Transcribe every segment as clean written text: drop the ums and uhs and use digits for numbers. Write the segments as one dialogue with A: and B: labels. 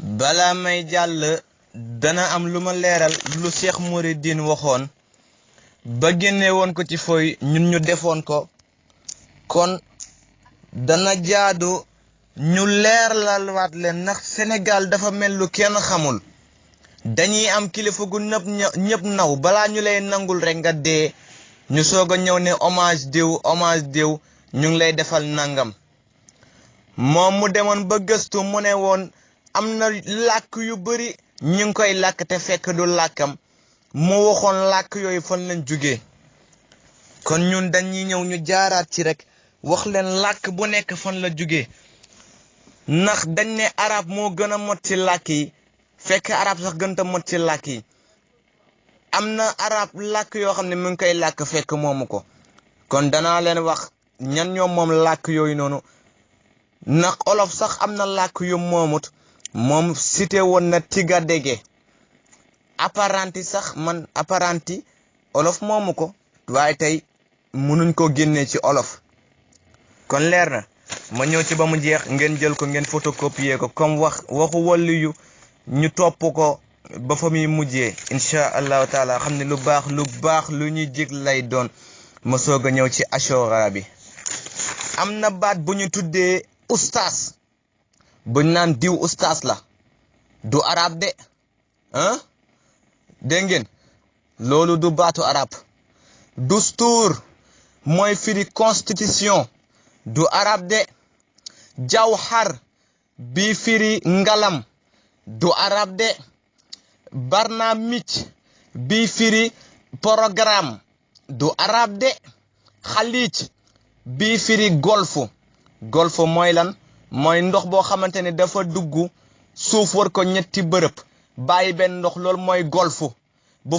A: bala may jàll dana am lu ma leeral lu Cheikh Mouridine waxoon ba génne woon ko ci foy ñun ñu defoon ko kon dana jaadu ñu leeralwaat leen ndax Sénégal dafa mel lu kenn xamul dañuy am kilifa gu ñëpp naw balaa ñu lay nangul rek nga dee ñu soog a ñëw ne hommage diw ñu ngi lay defal nangam moom mu demoon ba gëstu mu ne woon am na làkk yu bari ñu ngi koy làkk te fekk du làkkam mu waxoon làkk yooyu fan lañ jugee kon ñun dañuy ñëw ñu jaaraat ci rek wax leen làkk bu nekk fan la jugee ndax dañ ne arab moo gën a mot ci làkk yi fekk arab sax gën a mot ci làkk yi am na arab làkk yoo xam ne mu ngi koy làkk fekk moomu ko kon danaa leen wax ñan ñoom moom làkk yooyu noonu ndax olof sax am na làkk yu moomut moom cité woon na tigadege apparenti sax man apparenti olof moomu ko waaye tey mënuñ ko génnee ci olof kon leer na ma ñëw ci ba mu jeex ngeen jël ko ngeen photocopier ko comme waxu wàllu yu ñu topp ko ba fa muy mujjee incha allahu taala xam ne lu baax lu ñuy jig lay doon ma soog a ñëw ci ashora bi am na baat bu ñu tuddee ustaas buñ naan diw ustaas la du arab de dégg ngeen loolu du baatu arab dustuur mooy firi constitution du arab de jawhar bi firi ngalam du arab de barnaamij bi firi programme du arab de xaliij bi firi golf mooy lan mooy ndox boo xamante ne dafa dugg suuf war ko ñetti bërëb bàyyi benn ndox loolu mooy golf bu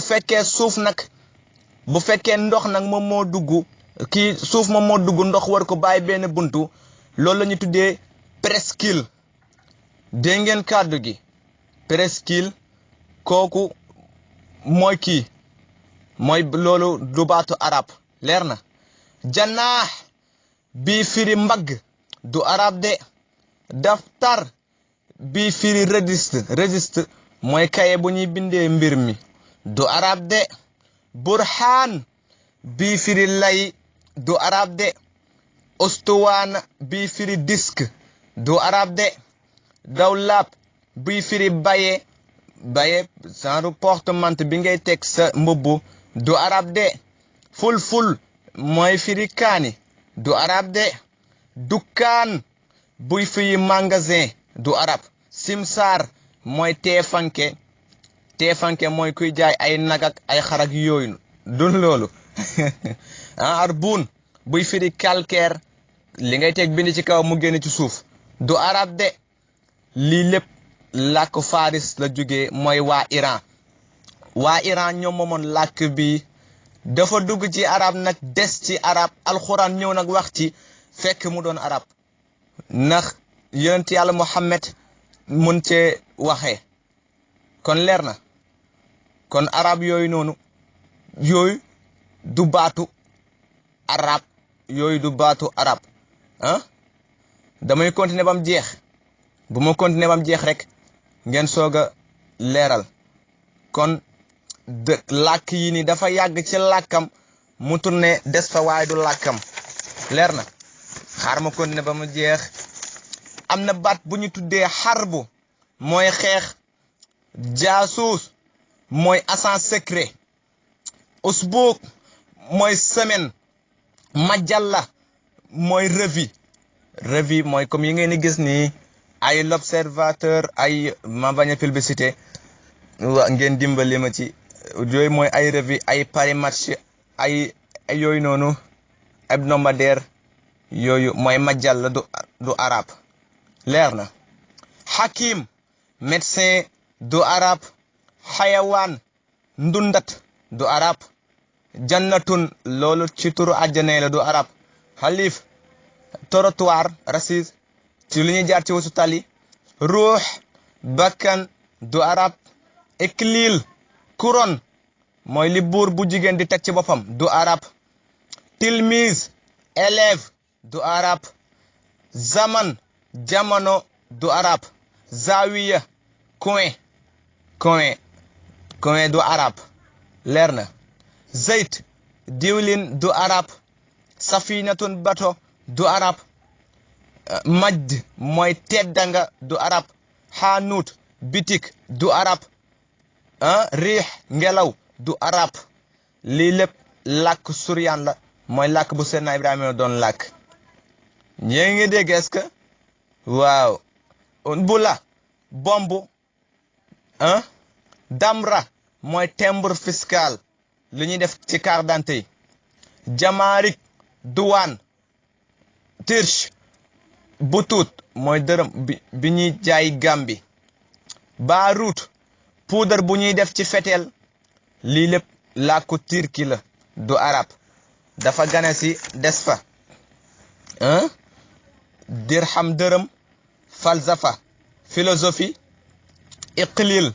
A: fekkee ndox nag moom moo dugg kii suuf moom moo dugg ndox war ko bàyyi benn buntu loolu la ñu tuddee presqu'île dégg ngeen kàddu gi presqu'île kooku mooy loolu du baatu arab leer na janaax bi firi mbagg du arab de daftar bi firi registre mooy kaye bu ñuy bindee mbir mi du arab de burhaan bi firi lay du arab de ustuwaan bi firi disque du arab de dawlab bi firi baye genre portemante bi ngay teg sa mbubb du arab de ful mooy firi kaani du arab de dukkaan buy firi magasin du arab simsaar mooy teefanke mooy kuy jaay ay nagak ay xarak yooyu dun loolu arbun buy firi calcaire li ngay teg bind ci kaw mu génn ci suuf du arab de lii lépp làkk faris la jógee mooy waa Iran ñoom moomoon làkk bi dafa dugg ci arab nag des ci arab alxuraan ñëw nag wax ci fekk mu doon arab ndax yonent yàlla Muhammad mun cee waxee kon leer na kon arab yooyu noonu yooyu du baatu arab damay continuer bam jeex bu ma continuer bam jeex rek ngeen soog a leeral kon làkk yi ni dafa yàgg ci làkkam mu tourné des fa waaye du làkkam leer na xaar ma continuer ba mu jeex am na baat bu ñu tuddee xarbu mooy xeex jaasuus mooy agent secret usbuuk mooy semaine majalla mooy revue mooy comme yi ngeen di gis nii ay l'observateur ay ma bañ a publicité ngeen dimbali ma ci yooyu mooy ay revue ay Paris Match ay yooyu noonu hebdomadaire yooyu mooy majalla du arab leer na hakim médecin du arab xayawaan ndundat du arab jannatun loolu ci turu àjjana la du arab xalif trottoir rasis ci li ñuy jaar ci wasu tali ruux bakkan du arab iklil couronne mooy li buur bu jigéen di teg ci boppam du arab tilmise élève du arab zaman jamono du arab zawiya coin du arab leer na zayt diwlin du arab safinatun bato du arab majd mooy teddanga du arab xaanuut bitik du arab riix ngelaw du arab lii lépp làkk suryaan la mooy làkk bu Seydina Ibrahima doon làkk ñee ngi dégg est-ce que waaw bu la bomb damra mooy timbre fiscal li ñuy def ci carte d'identité yi jamaarik douane tirche butut mooy dërëm bi ñuy jaay Gàmbi baaruut poudre bu ñuy def ci feteel lii lépp làkku turki la du arab dafa gane si des fa dirham dërëm falsafa philosophie iqlil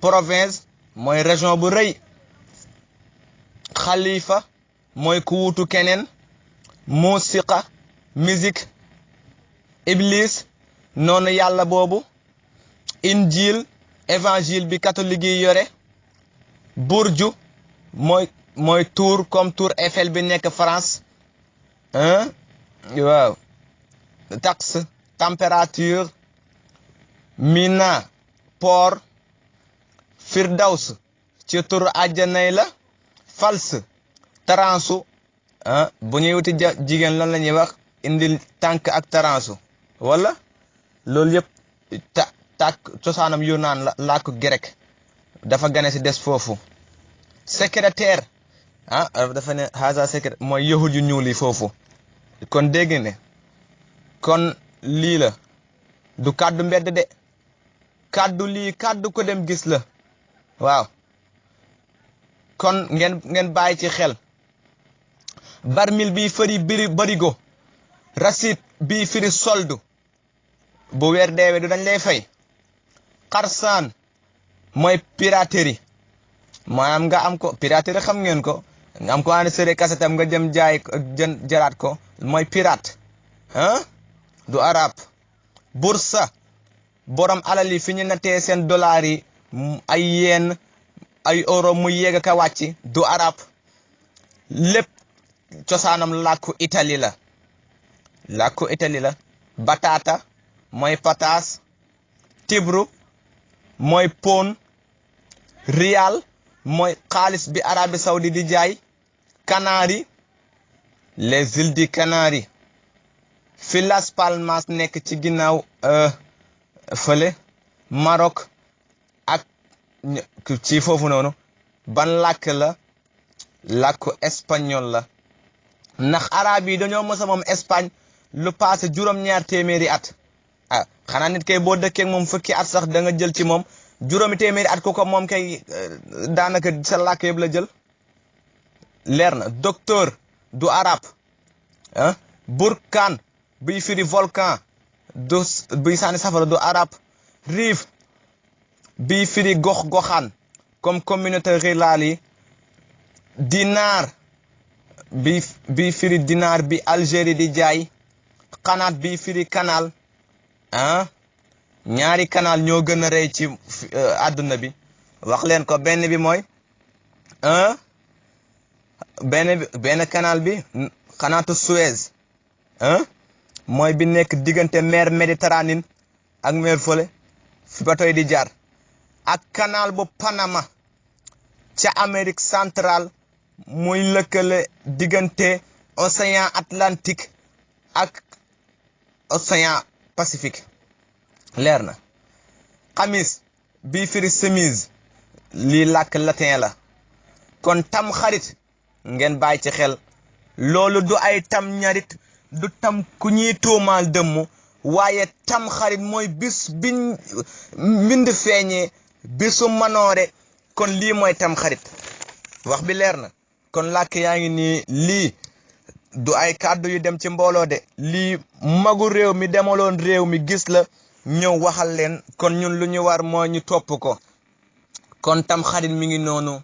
A: province mooy région bu rëy xalifa mooy ku wutu keneen musiqa musique iblis noonu yàlla boobu injil évangile bi catholique yi yore burju mooy tour comme tour Eiffel bi nekk France waaw taxe température mina port firdaws ci tur àjjanay la fals taransu bu ñuy wuti jigéen lan la ñuy wax indil tànk ak taransu wala loolu yëpp tàkk cosaanam Yunaan la làkku grec dafa gane si des foofu secrétaire dafa ne haza secrétaire mooy yahud yu ñuul yi foofu kon dégg ne kon lii la du kàddu mbedd de kàddu lii kàddu ko dem gis la waaw kon ngeen bàyyi ci xel barmil bi firi barigo rasit bi firi soldu bu weer deewee du dañ lay fay xarsaan mooy piraterie maanaam nga am ko piraterie xam ngeen ko nga am ko enregistré kasetam nga jëm jaay jëraat ko mooy pirate du arab bursa borom alal yi fi ñu nattee seen dollar yi ay yeen ay euro mu yéeg ka wàcc du arab lépp cosaanam làkku Italie la batata mooy pataas tibru mooy pon rial mooy xaalis bi Arabie Saoudite di jaay Canaries les îles du Canaries fi Las Palmas nekk ci ginnaaw fële Maroc ak ci foofu noonu ban làkk la làkku espagnol la ndax arab yi dañoo mos a moom Espagne lu passé juróom-ñaar téeméeri at xanaa nit kay boo dëkkee moom fukki at sax da nga jël ci moom juróomi téeméeri at ko moom kay daanaka sa làkk yëpp la jël leer na docteur du arab burkaan biy firi volcan du biy sànni safara du arab riif biy firi gox-goxaan comme communauté rurale yi dinaar bi firi dinaar bi Algérie di jaay xanaat bi firi canal ñaari canal ñoo gën a rëy ci àdduna bi wax leen ko benn bi mooy benn canal bi xanaatu Suez mooy bi nekk diggante mer Méditerranée ak mer fële fi bateau yi di jaar ak canal bu Panama ca Amérique centrale muy lëkkale diggante océan Atlantique ak océan Pacifique leer na xamis bii firi chemise lii làkk latin la kon tam xarit ngeen bàyyi ci xel loolu du ay tam ñarit du tam ku ñuy tuumaal dëmm waaye tam xarit mooy bis biñ mbind feeñee bisu manoore kon lii mooy tam xarit wax bi leer na kon làkk yaa ngi nii lii du ay kàddu yu dem ci mbooloo de lii magu réew mi demaloon réew mi gis la ñëw waxal leen kon ñun lu ñu war moo ñu topp ko kon tam xarit mi ngi noonu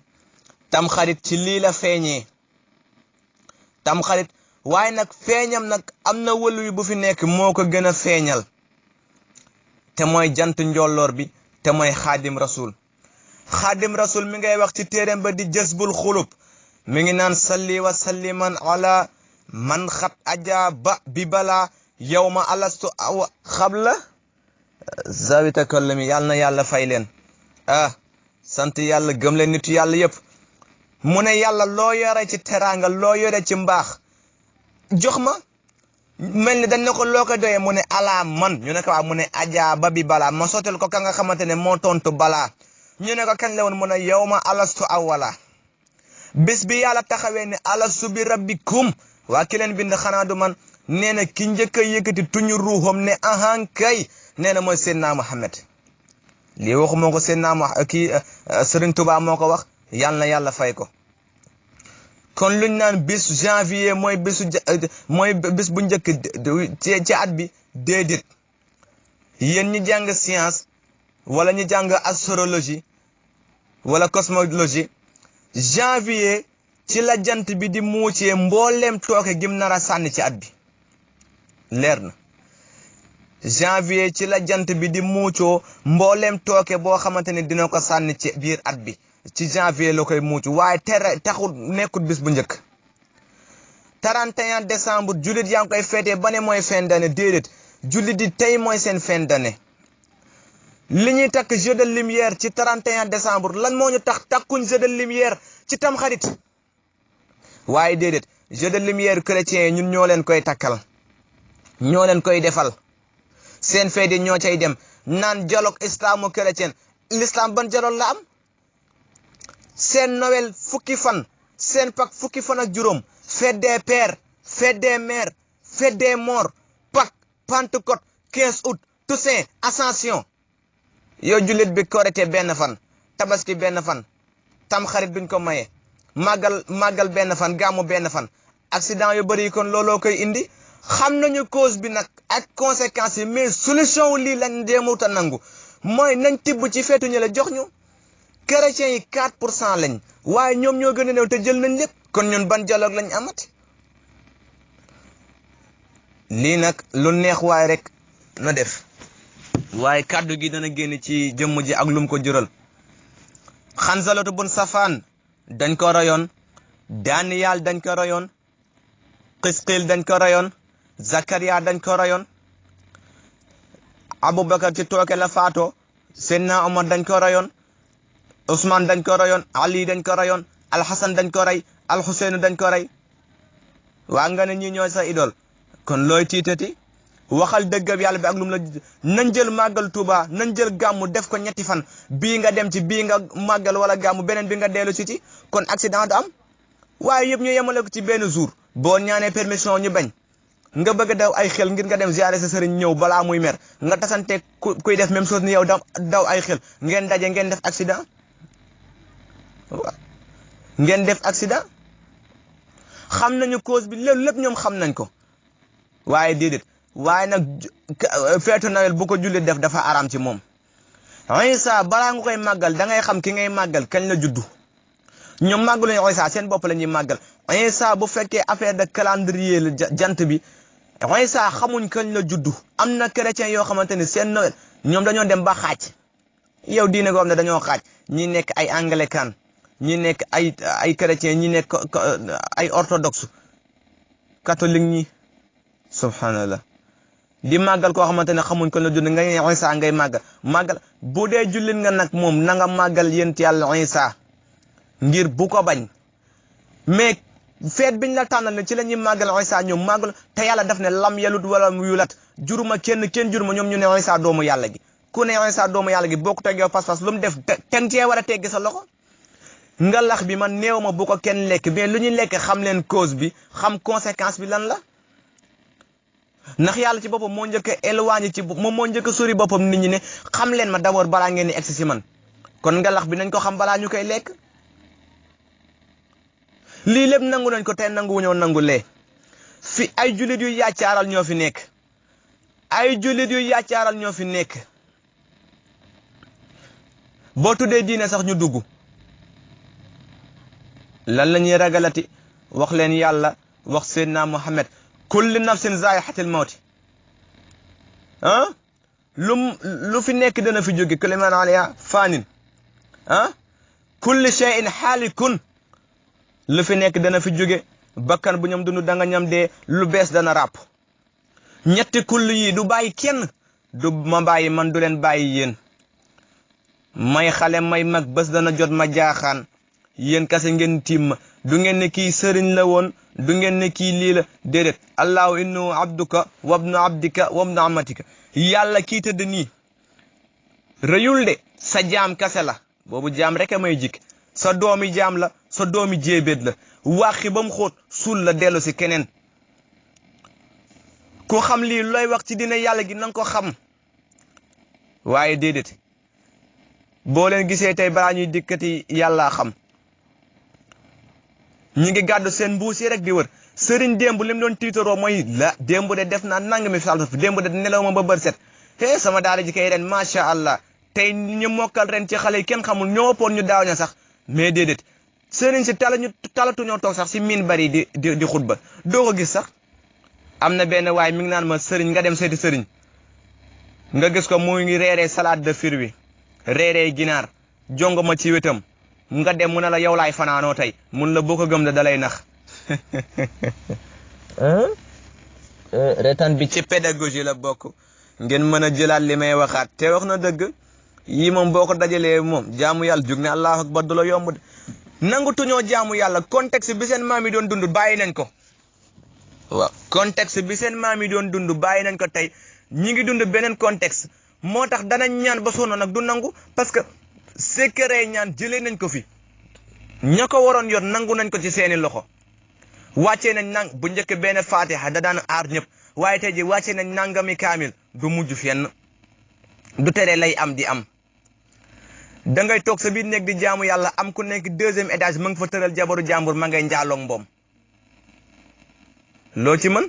A: tam xarit ci lii la feeñee tam xarit waaye nag feeñam nag am na wëlu bu fi nekk moo ko gën a feeñal te mooy jant njolloor bi te mooy xaadim rasul mi ngay wax ci téeréem ba di jazbul xulub mi ngi naan salli wa salliman ala man xat ajaaba bi bala yawma alastu aw xabla zawi takallumi yàlla na yàlla fay leen sant yàlla gëm leen nitu yàlla yëpp mu ne yàlla loo yore ci teraanga loo yore ci mbaax jox ma mel ni dañ ne ko loo ko doyee mu ne ala man ñu ne ko waaw mu ne ajaaba bi balaa ma sottal ko ka nga xamante ne moo tontu balaa ñu ne ko kañ la woon mu ne yawma alastu awwala bés bi yàlla taxawee ne alastu bi rabbikum waa ki leen bind xanaa du man nee na ki njëkk a yëkkati tuñu ruuxam ne ahan kay nee na mooy Seydina Muhammad lii waxu moo ko Seydina kii Sëriñ Tuubaa moo ko wax yàlla na yàlla fay ko kon luñ naan bis janvier mooy bis bu njëkk ci at bi déedéet yéen ñi jàng science wala ñi jàng astrologie wala cosmologie janvier ci la jant bi di muucee mbooleem tooke gim nar a sànni ci at bi leer na janvier ci la jant bi di muucoo mbooleem tooke boo xamante ne dina ko sànni ci biir at bi ci janvier la koy muucu waaye taxul nekkul bis bu njëkk 31 décembre jullit yaa ngi koy feetee ba ne mooy fin d'année déedéet jullit di tey mooy seen fin d'année li ñuy takk jeu de lumière ci 31 décembre lan moo ñu tax takkuñ jeu de lumière ci tamxarit waaye déedéet jeu de lumière chrétien ñun ñoo leen koy takkal ñoo leen koy defal seen feede ñoo cay dem naan dialogue islamo-chrétien l'islam ban dialogue la am seen Noël fukki fan seen Pâques fukki fan ak juróom fête des pères fête des mères fête des morts Pâques Pentecôte 15 août Toussaint Ascension yow jullit bi korité benn fan tabaski benn fan tamxarit duñ ko maye màggal benn fan gàmmu benn fan accident yu bëri kon looloo koy indi xam nañu cause bi nag ak conséquences yi mais solution wu lii lañ deemuta nangu mooy nañ tibb ci feetu ñu la jox ñu chrétiens yi 4% lañ waaye ñoom ñoo gën a néew te jël nañ lépp kon ñun ban dialogue lañ amati lii nag lu neex waaye rek na def waaye kàddu gi dana génn ci jëmm ji ak lum ko jural Xanzalatu bun Safaan dañ ko rayoon Daniyal dañ ko rayoon Xisqil dañ ko rayoon Zakariya dañ ko rayoon Abubakar ci tooke la faatoo Seydina Omar dañ ko rayoon Ousmane dañ ko rayoon Ali dañ ko rayoon Alxasan dañ ko rey Alxuseyn dañ ko rey waa nga ne ñi ñooy sa idole kon looy tiitati waxal dëggab yàlla bi ak lum la nañ jël màggal Tuuba nañ jël gàmmu def ko ñetti fan bii nga dem ci bii nga màggal wala gàmmu beneen bi nga dellu si ci kon accident du am waaye yëpp ñu yemale ko ci benn jour boo ñaanee permission ñu bañ nga bëgg daw ay xel ngir nga dem ziare sa sëriñ ñëw balaa muy mer nga tasante kuy def même chose ni yow daw ay xel ngeen daje ngeen def accident ngeen def accident xam nañu cause bi lépp ñoom xam nañ ko waaye déedéet waaye nag feetu Noël bu ko jullit def dafa araam ci moom Isa balaa nga koy màggal da ngay xam ki ngay màggal kañ la juddu ñoom màggaluñu Isa seen bopp la ñuy màggal Isa bu fekkee affaire de calendrier la jant bi Isa xamuñ kañ la juddu am na chrétien yoo xamante ni seen Noël ñoom dañoo dem ba xaaj yow diine goo xam ne dañoo xaaj ñi nekk ay anglican ñi nekk ay chrétien ñi nekk ay orthodoxe catholique ñi subhanallah di màggal koo xamante ne xamuñ ko la judd nga ne Isa ngay màggal bu dee jullit nga nag moom na nga màggal yent yàlla Isa ngir bu ko bañ mais feet biñ la tànnal ne ci la ñuy màggal Isa ñoom màggal te yàlla daf ne lam yalut wala yulat juruma kenn juruma ñoom ñu ne Isa doomu yàlla gi ku ne Isa doomu yàlla gi boo ko teggee pas-pas lu mu def ten cee war a teggi sa loxo nga lax bi man néew ma bu ko kenn lekk mais lu ñuy lekk xam leen cause bi xam conséquence bi lan la ndax yàlla ci boppam moo njëkk a éloigné ci moom moo njëkk a sori boppam nit ñi ne xam leen ma d'abord balaa ngeen di egsi si man kon ngalax bi nañ ko xam balaa ñu koy lekk lii lépp nangu nañ ko te nangu wuñoo nangu lee fi ay jullit yu yàccaaral ñoo fi nekk ay jullit yu yàccaaral ñoo fi nekk boo tuddee diine sax ñu dugg lan la ñuy ragalati wax leen yàlla wax Seydina Muhammad kulli nafsin zaa'iqatul mawti lu fi nekk dana fi jóge kullu man alayha faanin kulli shay'in haalikun lu fi nekk dana fi jóge bakkan bu ñam dund da nga ñam dee lu bees dana ràpp ñetti kull yi du bàyyi kenn du ma bàyyi man du leen bàyyi yéen may xale may mag bés dana jot ma jaaxaan yéen kase ngeen tiim ma du ngeen ne kii sëriñ la woon du ngeen ne kii lii la déedéet allahu innahu abduka wabnu abdika wabnu amatika yàlla kii tëdd nii rëyul de sa jaam kase la boobu jaam rek a may jik sa doomi jaam la sa doomi jéebéet la waxi ba mu xóot suul la dellu si keneen ku xam lii looy wax ci dina yàlla gi nanga ko xam waaye déedéet boo leen gisee tey balaa ñuy dikkati yàlla xam ñi ngi gàddu seen mbuus yi rek di wër sëriñ démb li mu doon tiitaroo mooy la démb de def naa nangami falsaf démb de nelaw ma ba bër set sama daara ji kay ren macha allah tey ñu mokkal ren ci xale yi kenn xamul ñoo ëppoon ñu daaw ña sax mais déedéet sëriñ si talatuñoo toog sax si miin bari di xutba doo ko gis sax am na benn waay mi ngi naan ma sëriñ nga dem seeti sëriñ nga gis ko mu ngi reeree salade de fruits reeree ginaar jongo ma ci wetam nga dem mu ne la yow laay fanaanoo tey mun la boo ko gëm da dalay nax retaan bi ci pédagogie la bokk ngeen mën a jëlaat li may waxaat te wax na dëgg yii moom boo ko dajalee moom jaamu yàlla jug ne allahu akbar du la yomb de nangutuñoo jaamu yàlla contexte bi seen maam yi doon dund bàyyi nañ ko waaw contexte bi seen maam yi doon dund bàyyi nañ ko tey ñi ngi dund beneen contexte moo tax danañ ñaan ba sonn nag du nangu parce que secret ñaan jëlee nañ ko fi ña ko waroon yor nangu nañ ko ci seeni loxo wàccee nañ bu njëkk benn fatiha da daan aar ñëpp waaye tey ji wàccee nañ nangami kaamil du mujj fenn du tere lay am di am da ngay toog sa biir nekk di jaamu yàlla am ku nekk 2e étage ma nga fa tëral jabaru jàmbur ma ngay njaaloog mboom loo ci mën